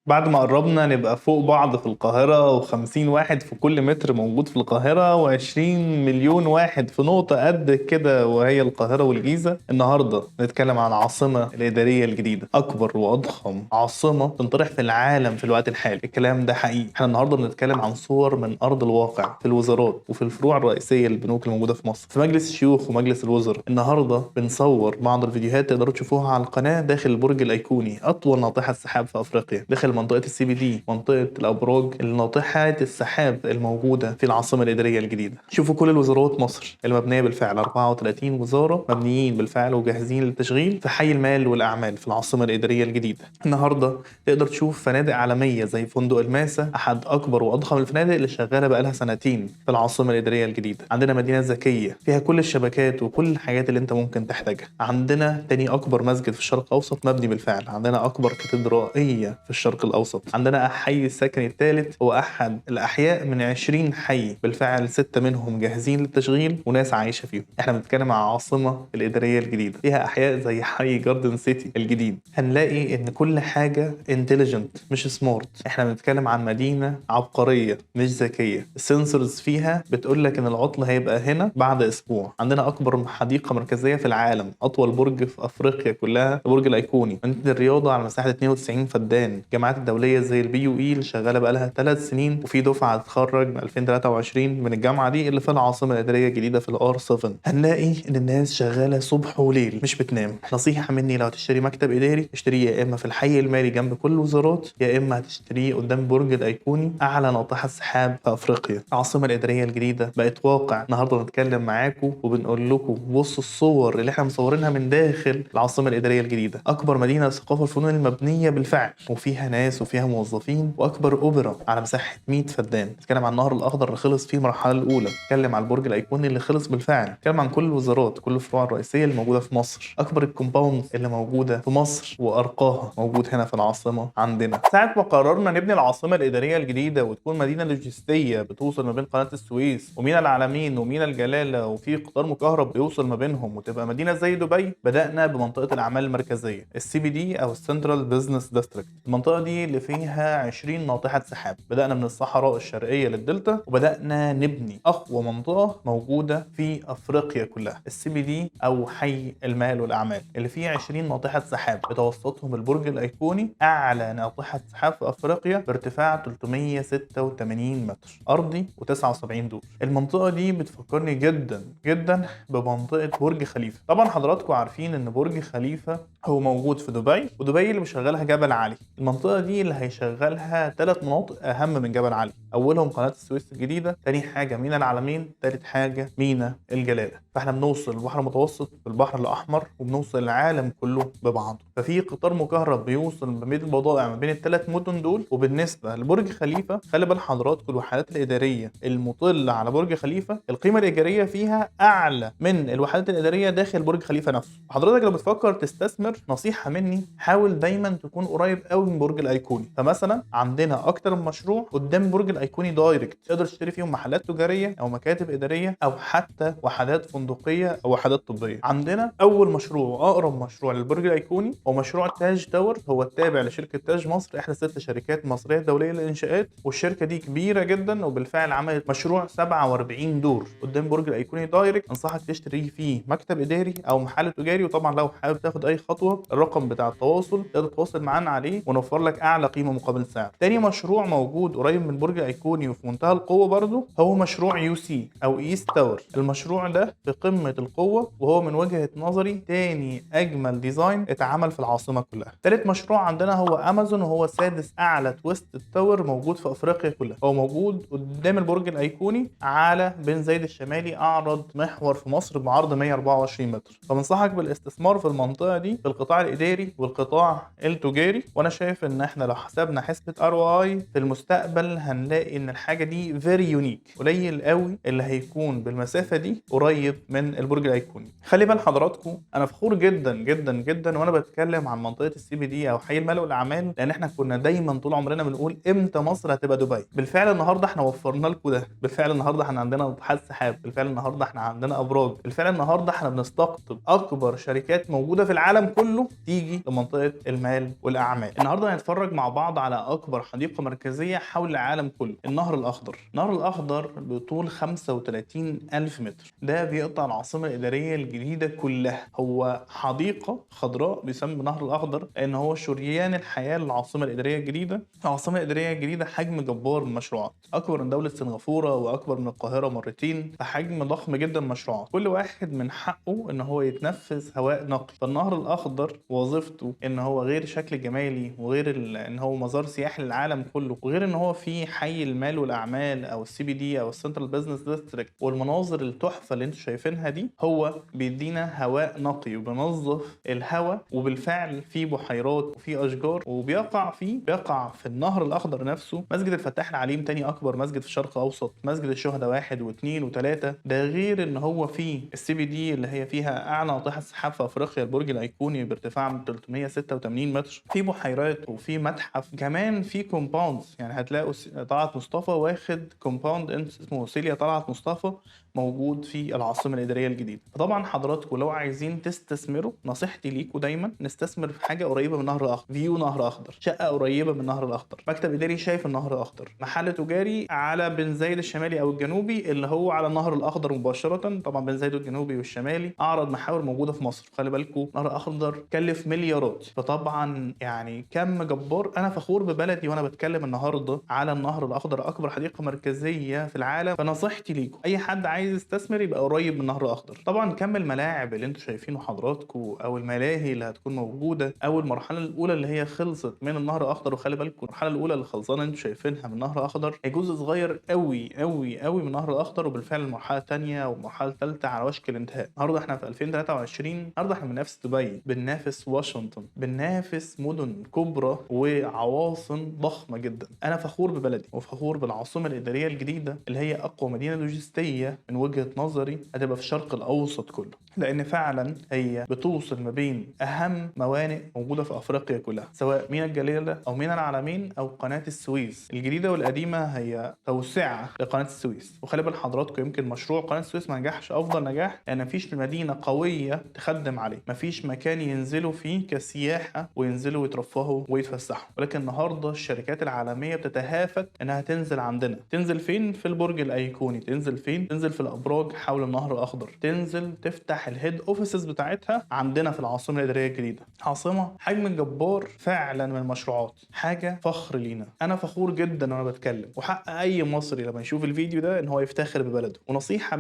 بعد ما قربنا نبقى فوق بعض في القاهرة و50 واحد في كل متر موجود في القاهرة و20 مليون واحد في نقطة قد كده وهي القاهرة والجيزة، النهاردة نتكلم عن العاصمة الإدارية الجديدة، أكبر وأضخم عاصمة تنطرح في العالم في الوقت الحالي. الكلام ده حقيقي. احنا النهاردة بنتكلم عن صور من أرض الواقع في الوزارات وفي الفروع الرئيسية للبنوك الموجودة في مصر، في مجلس الشيوخ ومجلس الوزراء. النهاردة بنصور بعض الفيديوهات تقدروا تشوفوها على القناة داخل البرج الأيقوني، أطول ناطحة سحاب في أفريقيا، داخل منطقة السي بي دي، منطقة الأبراج الناطحة السحاب الموجودة في العاصمة الإدارية الجديدة. شوفوا كل الوزارات مصر المبنية بالفعل، 34 وزارة مبنيين بالفعل وجاهزين للتشغيل في حي المال والأعمال في العاصمة الإدارية الجديدة. النهاردة تقدر تشوف فنادق عالمية زي فندق الماسة، أحد أكبر وأضخم الفنادق اللي شغالة بقالها سنتين في العاصمة الإدارية الجديدة. عندنا مدينة ذكية فيها كل الشبكات وكل الحاجات اللي أنت ممكن تحتاجها. عندنا تاني أكبر مسجد في الشرق الأوسط مبني بالفعل. عندنا أكبر كاتدرائية في الشرق الأوسط. عندنا حي السكني الثالث هو أحد الأحياء من 20 حي بالفعل، 6 منهم جاهزين للتشغيل وناس عايشة فيهم. احنا بنتكلم عن العاصمة الإدارية الجديدة فيها أحياء زي حي جاردن سيتي الجديد. هنلاقي إن كل حاجة انتليجنت مش سمارت. احنا بنتكلم عن مدينة عبقرية مش ذكية. السنسورز فيها بتقول لك إن العطل هيبقى هنا بعد أسبوع. عندنا أكبر حديقة مركزية في العالم، أطول برج في أفريقيا كلها، البرج الأيقوني. مدينة الرياضة على مساحة 92 فدان. الجامعات الدولية زي البي يو اي اللي شغالة بقالها 3 سنين، وفي دفعة هتتخرج من 2023 من الجامعة دي اللي في العاصمة الإدارية الجديدة في الار 7. هنلاقي إن الناس شغالة صبح وليل مش بتنام. نصيحة مني، لو هتشتري مكتب إداري اشتريه يا إما في الحي المالي جنب كل الوزارات، يا إما هتشتريه قدام برج الأيقوني، أعلى ناطحة سحاب في أفريقيا. العاصمة الإدارية الجديدة بقت واقع. النهارده بنتكلم معاكم وبنقول لكم بصوا الصور اللي احنا مصورينها من داخل العاصمة الإدارية الجديدة. أكبر مدينة للثقافة والفنون المبنية بالفعل وفيها ناس وفيها موظفين، وأكبر أوبرا على مساحة 100 فدان. نتكلم عن النهر الأخضر اللي خلص فيه المرحلة الأولى، نتكلم عن البرج الأيقوني اللي خلص بالفعل، نتكلم عن كل الوزارات، كل الفروع الرئيسية اللي موجودة في مصر، أكبر الكومباوند اللي موجودة في مصر وأرقاها موجود هنا في العاصمة عندنا. ساعة ما قررنا نبني العاصمة الإدارية الجديدة وتكون مدينة لوجستية بتوصل ما بين قناة السويس ومينا العلمين ومينا الجلالة، وفي قطار مكهرب بيوصل ما بينهم وتبقى مدينة زي دبي، بدأنا بمنطقة الأعمال المركزية، السي بي دي أو السنترال بزنس ديستريكت. المنطقة دي اللي فيها 20 ناطحة سحاب. بدأنا من الصحراء الشرقية للدلتا وبدأنا نبني أقوى منطقة موجودة في أفريقيا كلها، السي بي دي أو حي المال والأعمال، اللي فيه 20 ناطحة سحاب بتوسطهم البرج الأيقوني، أعلى ناطحة سحاب في أفريقيا بارتفاع 386 متر أرضي و79 دور. المنطقة دي بتفكرني جدا جدا بمنطقة برج خليفة. طبعا حضراتكم عارفين إن برج خليفة هو موجود في دبي، ودبي اللي بيشغلها جبل علي. المنطقة دي اللي هيشغلها 3 مناطق أهم من جبل علي، أولهم قناة السويس الجديدة، تاني حاجة مينا العلمين، تالت حاجة مينا الجلالة. فاحنا بنوصل البحر المتوسط بالبحر الأحمر وبنوصل العالم كله ببعضه. ففي قطار مكهرب بيوصل ما بين البضائع ما بين الثلاث مدن دول. وبالنسبة لبرج خليفة، خلي بال حضراتكم الوحدات الإدارية المطلة على برج خليفة القيمة الإيجارية فيها أعلى من الوحدات الإدارية داخل برج خليفة نفسه. حضرتك لو بتفكر تستثمر، نصيحة مني حاول دايما تكون قريب قوي من برج الأيقوني. فمثلا عندنا أكتر من مشروع قدام برج الأيقوني دايركت، تقدر تشتري فيهم محلات تجارية أو مكاتب إدارية أو حتى وحدات فندقية أو وحدات طبية. عندنا أول مشروع أقرب مشروع للبرج الأيقوني هو مشروع تاج تاور، هو التابع لشركة تاج مصر، إحدى 6 شركات مصرية دولية للإنشاءات، والشركة دي كبيرة جدا وبالفعل عملت مشروع 47 دور قدام برج الأيقوني دايركت. أنصحك تشتري فيه مكتب إداري أو محل تجاري. وطبعا لو حابب تاخد أي خطوة، الرقم بتاع التواصل تقدر تتواصل معانا عليه ونوفر لك أعلى قيمة مقابل سعر. تاني مشروع موجود قريب من برج الأيقوني وفي منتهى القوة برضه هو مشروع يو سي أو إيست تاور. المشروع ده في قمة القوة، وهو من وجهة نظري تاني أجمل ديزاين اتعمل في العاصمة كلها. تالت مشروع عندنا هو أمازون، وهو سادس أعلى تويست تاور موجود في أفريقيا كلها. هو موجود قدام البرج الأيقوني على بن زايد الشمالي، أعرض محور في مصر بعرض 124 متر. فبنصحك بالاستثمار في المنطقة دي في القطاع الإداري والقطاع التجاري. وأنا شايف إن إحنا لو حسبنا حسبة ROI في المستقبل هنلاقي هتلاقي ان الحاجه دي فيري يونيك، قليل قوي اللي هيكون بالمسافه دي قريب من البرج الايقوني. خلي بال حضراتكم، انا فخور جدا جدا جدا وانا بتكلم عن منطقه السي بي دي او حي المال والاعمال، لان احنا كنا دايما طول عمرنا بنقول امتى مصر هتبقى دبي. بالفعل النهارده احنا وفرنا لكم ده، بالفعل النهارده احنا عندنا ناطحات سحاب، بالفعل النهارده احنا عندنا ابراج، بالفعل النهارده احنا بنستقطب اكبر شركات موجوده في العالم كله تيجي لمنطقه المال والاعمال. النهارده هنتفرج مع بعض على اكبر حديقه مركزيه حول العالم كله، النهر الاخضر. النهر الاخضر بطول 35,000 متر، ده بيقطع العاصمه الاداريه الجديده كلها. هو حديقه خضراء بيسمى النهر الاخضر لان هو شريان الحياه للعاصمه الاداريه الجديده. العاصمه الاداريه الجديده حجم جبار من المشروعات، اكبر من دوله سنغافوره واكبر من القاهره مرتين، فحجم ضخم جدا من المشروعات. كل واحد من حقه ان هو يتنفس هواء نقي. فالنهر الاخضر وظيفته ان هو غير شكل جمالي وغير ان هو مزار سياحي للعالم كله، وغير ان هو في حي المال والاعمال او السي بي دي او السنترال بزنس ديستريكت والمناظر التحفه اللي انتم شايفينها دي، هو بيدينا هواء نقي وبينظف الهواء. وبالفعل في بحيرات وفي اشجار، وبيقع في النهر الاخضر نفسه مسجد الفتاح العليم، تاني اكبر مسجد في الشرق الاوسط، مسجد الشهداء 1 و2 و3. ده غير ان هو في السي بي دي اللي هي فيها اعلى ناطحه سحاب في افريقيا، البرج الايقوني بارتفاع من 386 متر، في بحيرات وفي متحف، كمان في كومباوندز. يعني هتلاقوا طلعت مصطفى واخد كومباوند اسمه سيليا طلعت مصطفى موجود في العاصمه الاداريه الجديده. طبعا حضراتكم لو عايزين تستثمروا، نصيحتي ليكم دايما نستثمر في حاجه قريبه من نهر الاخضر، فيو نهر اخضر، شقه قريبه من نهر الاخضر، مكتب اداري شايف النهر الاخضر، محل تجاري على بن زايد الشمالي او الجنوبي اللي هو على النهر الاخضر مباشره. طبعا بن زايد الجنوبي والشمالي اعرض محاور موجوده في مصر. خلي بالكم نهر الاخضر كلف مليارات، فطبعا يعني كم جبار. انا فخور ببلدي وانا بتكلم النهارده على النهر الاخضر، اكبر حديقه مركزيه في العالم. فنصيحتي ليكم اي حد عايز يستثمر يبقى قريب من النهر الاخضر. طبعا كم الملاعب اللي انتم شايفينه حضراتكم او الملاهي اللي هتكون موجوده، او المرحله الاولى اللي هي خلصت من النهر الاخضر. وخلي بالكم المرحله الاولى اللي خلصانه انتم شايفينها من النهر الاخضر هي جزء صغير قوي قوي قوي من النهر الاخضر، وبالفعل المرحله الثانيه والمرحله الثالثه على وشك الانتهاء. النهارده احنا في 2023، النهارده احنا بننافس دبي، بننافس واشنطن، بننافس مدن كبرى وعواصم ضخمه جدا. انا فخور ببلدي وفخور بالعاصمه الاداريه الجديده اللي هي اقوى مدينه لوجستيه من وجهه نظري هتبقى في الشرق الاوسط كله، لان فعلا هي بتوصل ما بين اهم موانئ موجوده في افريقيا كلها، سواء ميناء الجليله او ميناء العلمين او قناه السويس الجديده والقديمه، هي توسعه لقناه السويس. وخلي بال حضراتكم يمكن مشروع قناه السويس ما نجحش افضل نجاح لان مفيش مدينه قويه تخدم عليه، مفيش مكان ينزلوا فيه كسياحه وينزلوا ويترفهوا ويتفسحوا. ولكن النهارده الشركات العالميه بتتهافت انها تنزل عندنا. تنزل فين؟ في البرج الايقوني. تنزل فين؟ تنزل في الابراج حول النهر الاخضر، تنزل تفتح الهيد اوفيسز بتاعتها عندنا في العاصمه الاداريه الجديده. عاصمه حجم جبار فعلا من المشروعات، حاجه فخر لينا. انا فخور جدا وانا بتكلم، وحق اي مصري لما يشوف الفيديو ده ان هو يفتخر ببلده. ونصيحه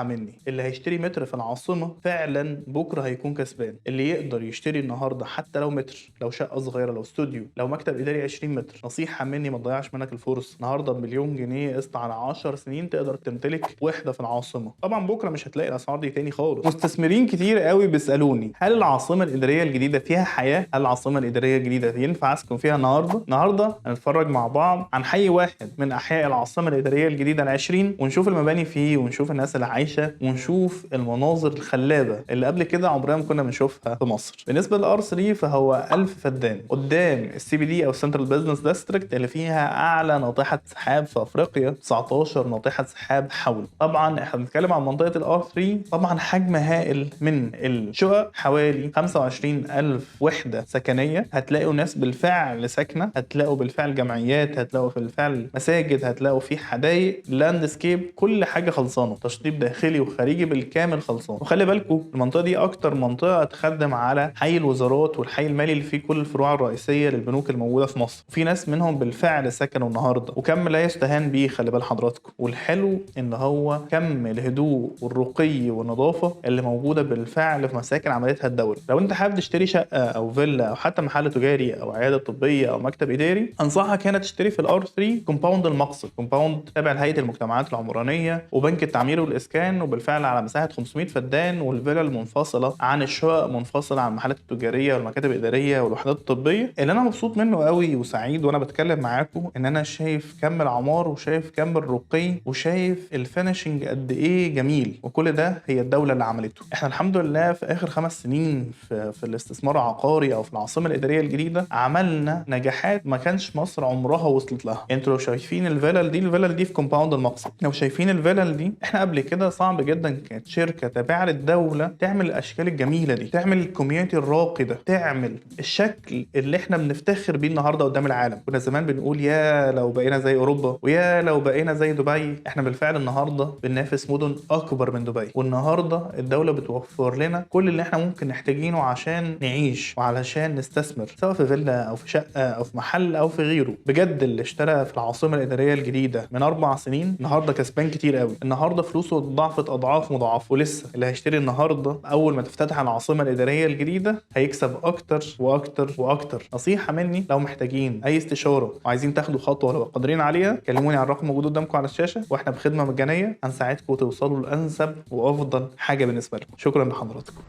مني اللي هيشتري متر في العاصمه فعلا بكره هيكون كسبان. اللي يقدر يشتري النهارده حتى لو متر، لو شقه صغيره، لو استوديو، لو مكتب اداري 20 متر، نصيحه مني ما تضيعش منك الفرصه. النهارده بمليون جنيه قسط على 10 سنين تقدر تمتلك وحده في العاصمه. طبعا بكره مش هتلاقي الاسعار دي تاني خالص. مستثمرين كتير قوي بيسالوني هل العاصمه الاداريه الجديده فيها حياه؟ هل العاصمه الاداريه الجديده ينفع اسكن فيها النهارده هنتفرج مع بعض عن حي واحد من احياء العاصمه الاداريه الجديده ال20، ونشوف المباني فيه، ونشوف الناس اللي عايشه، ونشوف المناظر الخلابه اللي قبل كده عمرنا ما كنا بنشوفها في مصر. بالنسبه للار 3 فهو 1000 فدان قدام السي بي دي او سنترال بزنس ديستريكت اللي فيها اعلى ناطحه سحاب في افريقيا، 19 ناطحه سحاب حوله. طبعا احنا بنتكلم عن منطقه الار 3، طبعا حجم هائل من الشقق، حوالي 25,000 وحده سكنيه. هتلاقوا ناس بالفعل ساكنه، هتلاقوا بالفعل جمعيات، هتلاقوا بالفعل مساجد، هتلاقوا فيه حدائق، لاندسكيب، كل حاجه خلصانه، تشطيب داخلي وخارجي بالكامل خلصان. وخلي بالكم المنطقه دي اكتر منطقه تخدم على حي الوزارات والحي المالي اللي فيه كل الفروع الرئيسيه للبنوك الموجوده في مصر، وفي ناس منهم بالفعل سكنوا النهارده، وكم لا يستهان بيه. خلي بال حضراتكم، والحلو ان هو كم الهدوء والرقي والنظافه النظافه اللي موجوده بالفعل في مساكن عملتها الدوله. لو انت حابب تشتري شقه او فيلا او حتى محل تجاري او عياده طبيه او مكتب اداري، انصحك هنا تشتري في الار 3 كومباوند المقصد. كومباوند تابع لهيئه المجتمعات العمرانيه وبنك التعمير والاسكان، وبالفعل على مساحه 500 فدان، والفيلا المنفصله عن الشقق، منفصله عن المحلات التجاريه والمكاتب الاداريه والوحدات الطبيه. اللي انا مبسوط منه قوي وسعيد وانا بتكلم معاكم ان انا شايف كم العمار وشايف كم الرقي وشايف الفينشنج قد ايه جميل، وكل ده هي الدوله اللي عملته. احنا الحمد لله في اخر 5 سنين في الاستثمار العقاري او في العاصمه الاداريه الجديده عملنا نجاحات ما كانش مصر عمرها وصلت لها. انتوا لو شايفين الفيلل دي في كومباوند المقصد، لو شايفين الفيلل دي، احنا قبل كده صعب جدا كانت شركه تابعه للدوله تعمل الاشكال الجميله دي، تعمل الكوميونتي الراقي ده، تعمل الشكل اللي احنا بنفتخر بيه النهارده قدام العالم. كنا زمان بنقول يا لو بقينا زي اوروبا ويا لو بقينا زي دبي. احنا بالفعل النهارده بننافس مدن اكبر من دبي، والنهارده الدوله بتوفر لنا كل اللي احنا ممكن نحتاجينه عشان نعيش وعلشان نستثمر، سواء في فيلا او في شقه او في محل او في غيره. بجد اللي اشترى في العاصمه الاداريه الجديده من 4 سنين النهارده كسبان كتير قوي. النهارده فلوسه ضعفت اضعاف مضاعفه، ولسه اللي هيشتري النهارده اول ما تفتتح العاصمه الاداريه الجديده هيكسب اكتر واكتر واكتر. نصيحه مني، لو محتاجين اي استشاره وعايزين تاخدوا خطوه لو قادرين عليها، كلموني على الرقم موجود قدامكم على الشاشه، واحنا بخدمه مجانيه هنساعدكم توصلوا لانسب وافضل حاجه بالنسبه لكم. شكرا لحضراتكم.